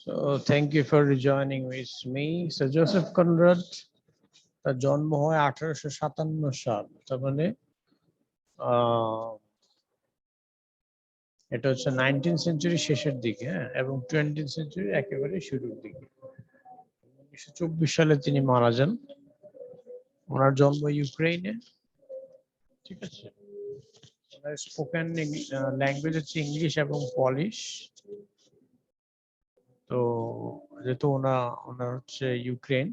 So thank you for rejoining with me. So Joseph Conrad, তার জন্ম হয় 1857 সাল। তার মানে এটা হচ্ছে 19th সেঞ্চুরি শেষের দিকে, হ্যাঁ, এবং 20th সেঞ্চুরি একেবারে শুরুর দিকে। 1924 সালে তিনি মারা যান। ওনার জন্ম ইউক্রেনে, ঠিক আছে। ওনার স্পোকেন ল্যাঙ্গুয়েজ হচ্ছে ইংলিশ এবং পলিশ। তো যেহেতু ওনার হচ্ছে ইউক্রেন,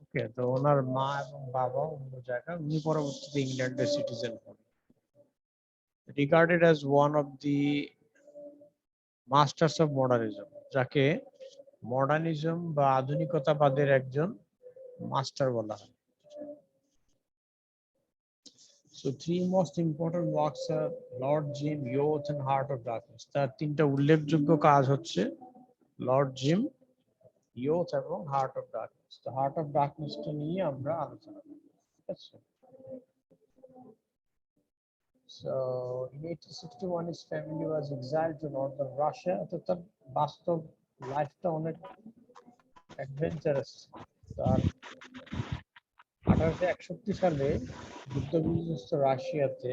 ওকে, তো ওনার মা এবং বাবা অন্য জায়গায়, উনি পরবর্তীতে ইংল্যান্ডের সিটিজেন হন। Regarded as one of the masters of modernism, যাকে মডার্নিজম বা আধুনিকতাবাদের একজন মাস্টার বলা হয়। So three most important works are Lord Jim, Youth and Heart of Darkness. তার তিনটা উল্লেখযোগ্য কাজ হচ্ছে লর্ড জিম, ইয়ুথ এবং হার্ট অফ ডার্কনেস। তো হার্ট অফ ডার্কনেসটা নিয়ে আমরা আলোচনা করব, ঠিক আছে। So in 1861 his family was exiled to northern Russia. তো তার বাস্তব লাইফটা অনেক অ্যাডভেঞ্চারাস। তার 1861 সালে যুদ্ধ বিধ্বস্ত রাশিয়াতে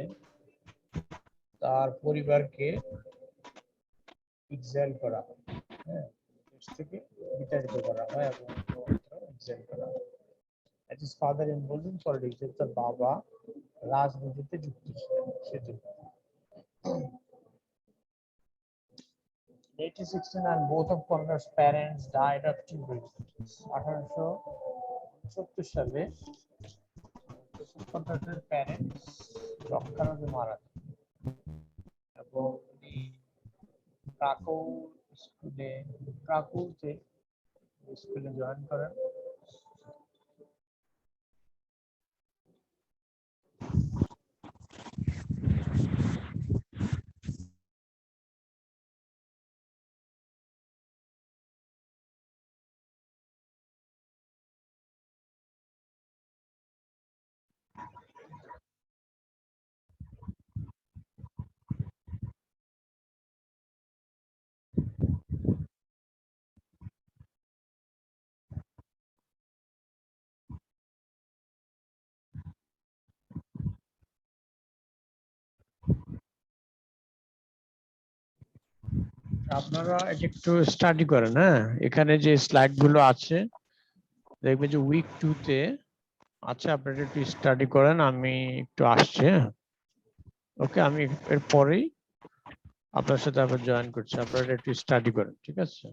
তার পরিবারকে এক্সাইল করা হয়, হ্যাঁ, দেশ থেকে বিতাড়িত করা হয় এবং এক্সাইল করা হয়। As his father involved in politics, তার বাবা রাজনীতিতে যুক্ত ছিলেন সেজন্য। 1869 both of Conrad's parents died of tuberculosis. 1869 সালে কনরাডের প্যারেন্টস যক্ষ্মারোগে মারা যান এবং উনি ক্রাকোতে স্কুলে জয়েন করেন। আপনারা এটা একটু স্টাডি করেন, হ্যাঁ, এখানে যে স্লাইড গুলো আছে দেখবেন যে উইক 2 তে আছে, আপনারা একটু স্টাডি করেন। আমি একটু আসছি, হ্যাঁ, ওকে, আমি এর পরেই আপনার সাথে আবার জয়েন করছি। আপনারা একটু স্টাডি করেন, ঠিক আছে।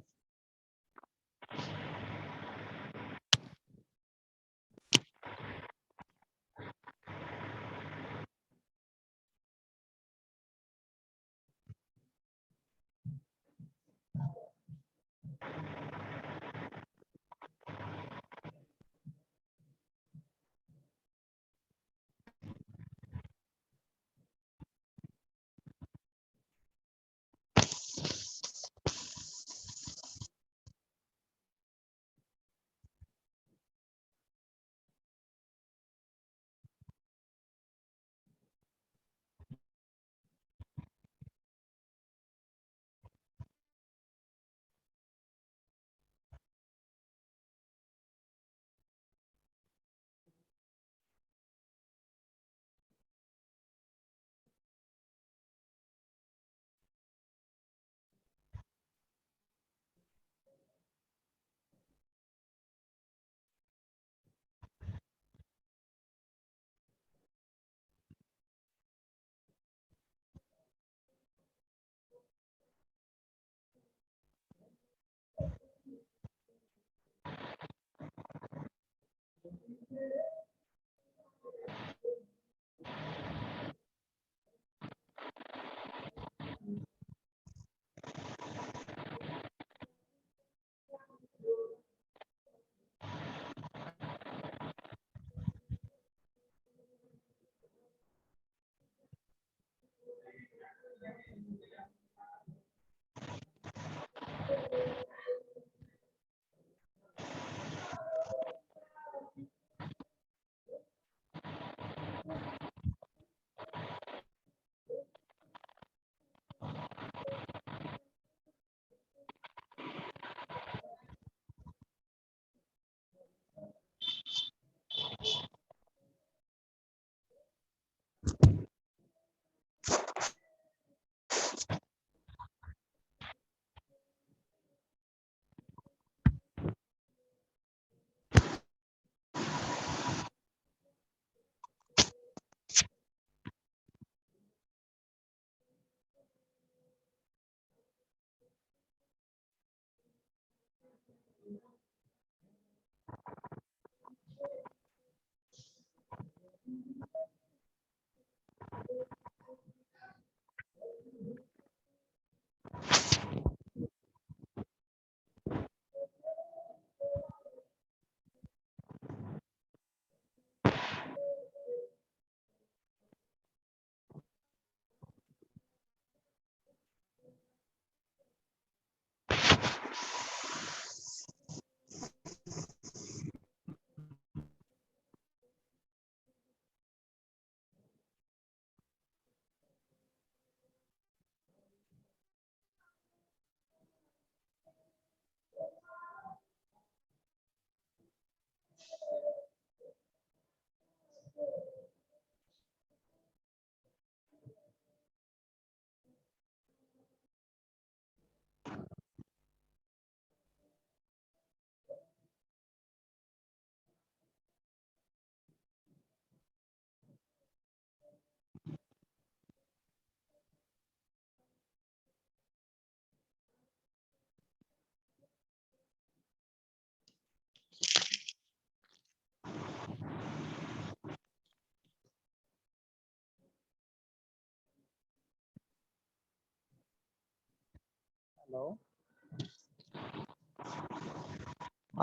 হ্যালো,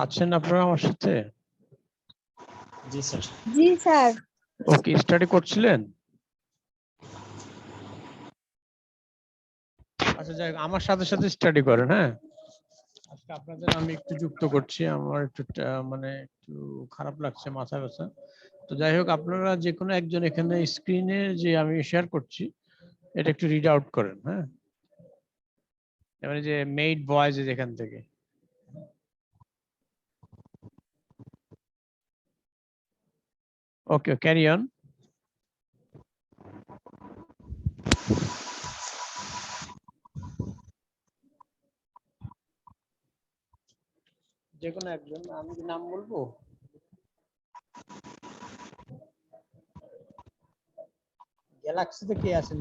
আছেন আপনারা আমার সাথে? জি স্যার। জি স্যার। ওকে, স্টাডি করছিলেন? আচ্ছা, যাই হোক, আমার সাথে সাথে স্টাডি করেন। হ্যাঁ, আজকে আপনাদের আমি একটু যুক্ত করছি, আমার একটু মানে একটু খারাপ লাগছে, মাথা ব্যথা। তো যাই হোক, আপনারা যে কোনো একজন এখানে স্ক্রিনে যে আমি শেয়ার করছি এটা একটু রিড আউট করেন। হ্যাঁ, এবারে যে মেইড ভয়েস এখান থেকে। ওকে, ক্যারি অন। যে কোনো একজন, আমি কি নাম বলবো? গ্যালাক্সিতে কে আছেন?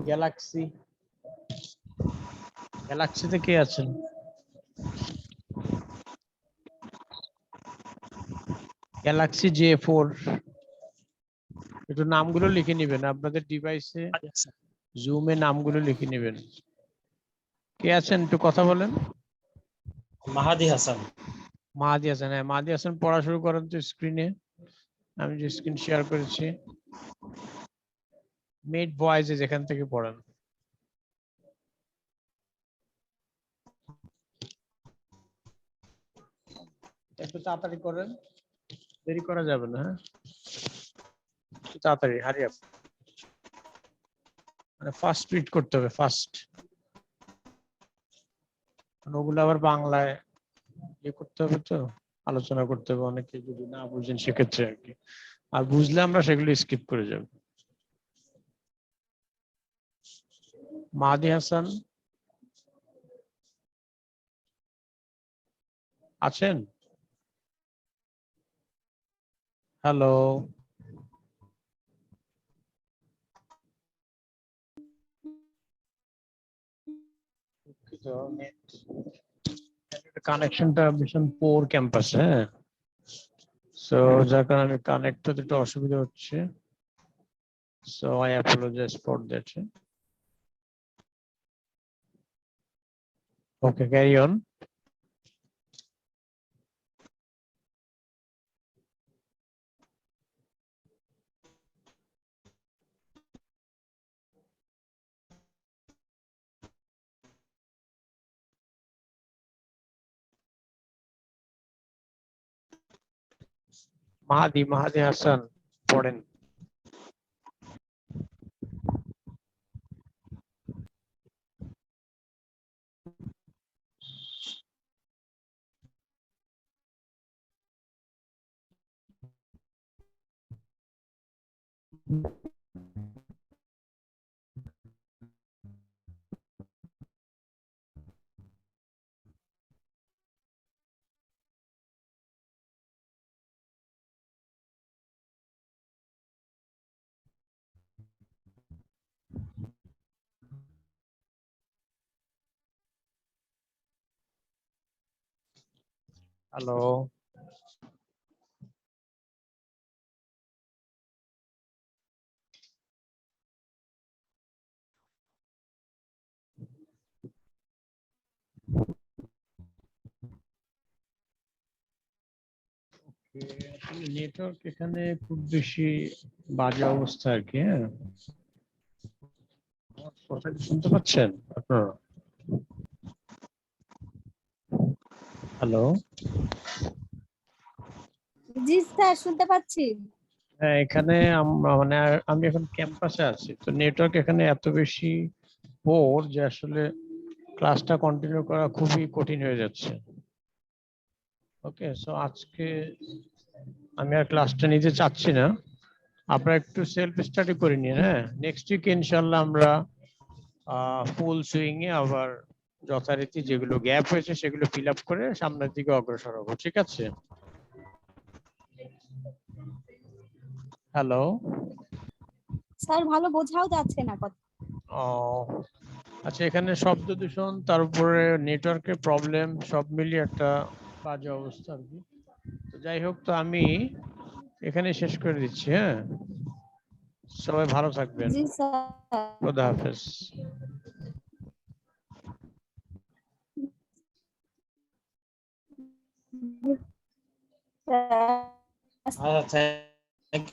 গ্যালাক্সিতে কে আছেন? গ্যালাক্সি J4, একটু নামগুলো লিখে নেবেন আপনাদের ডিভাইসে, জুমে নামগুলো লিখে নেবেন। কে আছেন একটু কথা বলেন। মাহাদি হাসান। মাহাদি হাসান, হ্যাঁ মাহাদি হাসান, পড়া শুরু করেন তো স্ক্রিনে। আমি যে স্ক্রিন শেয়ার করেছি, মেড ভয়েসে যেখান থেকে পড়েন। একটু তাড়াতাড়ি করেন, দেরি করা যাবে না। হ্যাঁ, একটু তাড়াতাড়ি, হারি আপ, মানে ফাস্ট রিড করতে হবে, ফাস্ট। ওগুলো আবার বাংলায় ইয়ে করতে হবে, তো আলোচনা করতে হবে, অনেকে যদি না বুঝেন সেক্ষেত্রে আর কি, আর বুঝলে আমরা সেগুলো স্কিপ করে যাব। মাহাদি হাসান আছেন? হ্যালো, কানেকশনটা ভীষণ পোর ক্যাম্পাস। হ্যাঁ, সো যার কারণে আমি কানেক্ট হতে একটু অসুবিধা হচ্ছে, so I apologise for that. Okay, carry on. Mahadi Hasan পড়েন। হ্যালো, নেটওয়ার্ক এখানে খুব বেশি বাজে অবস্থা আর কি। হ্যাঁ, কথা কি শুনতে পাচ্ছেন আপনারা? হ্যালো, জি স্যার, শুনতে পাচ্ছি। হ্যাঁ, এখানে মানে আমি এখন ক্যাম্পাসে আছি, তো নেটওয়ার্ক এখানে এত বেশি পোর যে আসলে ক্লাসটা কন্টিনিউ করা খুবই কঠিন হয়ে যাচ্ছে। ওকে, সো আজকে আমি আর ক্লাসটা নিতে চাচ্ছি না, আপনারা একটু সেলফ স্টাডি করে নিন। হ্যাঁ, নেক্সট উইক ইনশাল্লাহ আমরা ফুল সুইং এ আবার যথারীতি যেগুলো গ্যাপ হয়েছে সেগুলো ফিল আপ করে সামনের দিকে অগ্রসর হবো, ঠিক আছে? হ্যালো, স্যার ভালো বোঝাও যাচ্ছে না কথা। ও আচ্ছা, এখানে শব্দ দূষণ, তার উপরে নেটওয়ার্কের প্রবলেম, সব মিলিয়ে একটা বাজে অবস্থা আর কি। তো যাই হোক, তো আমি এখানে শেষ করে দিচ্ছি। হ্যাঁ, সবাই ভালো থাকবেন, জি স্যার। খোদা হাফেজ। আচ্ছা